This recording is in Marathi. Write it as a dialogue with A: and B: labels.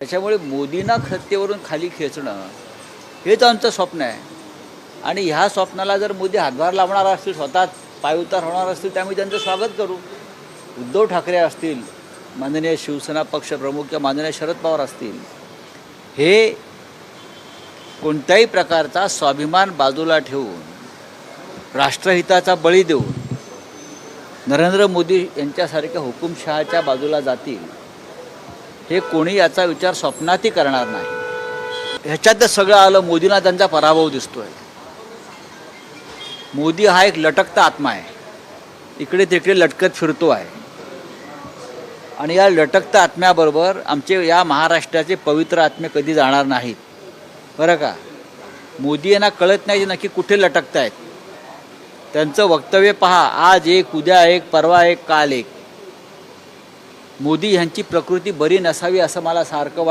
A: त्याच्यामुळे मोदींना सत्तेवरून खाली खेचणं हेच आमचं स्वप्न आहे. आणि ह्या स्वप्नाला जर मोदी हातभार लावणार असतील, स्वतः पायउतार होणार असतील, त्यामुळे त्यांचं स्वागत करू. उद्धव ठाकरे असतील, माननीय शिवसेना पक्षप्रमुख किंवा माननीय शरद पवार असतील, हे कोणत्याही प्रकारचा स्वाभिमान बाजूला ठेवून राष्ट्रहिताचा बळी देऊन नरेंद्र मोदी यांच्यासारख्या हुकुमशहाच्या बाजूला जातील, हे कोणी याचा विचार स्वप्नातही करणार नाही. ह्याच्यात सगळं आलं. मोदींना त्यांचा पराभव दिसतोय. मोदी हा एक लटकता आत्मा आहे, इकडे तिकडे लटकत फिरतो आहे. आणि या लटकता आत्म्याबरोबर आमचे या महाराष्ट्राचे पवित्र आत्मे कधी जाणार नाहीत, बरं का. मोदी यांना कळत नाही नक्की कुठे लटकत आहेत. त्यांचं वक्तव्य पहा, आज एक, उद्या एक, परवा एक, काल एक. मोदी ह्यांची प्रकृती बरी नसावी असं मला सारखं वाटतं.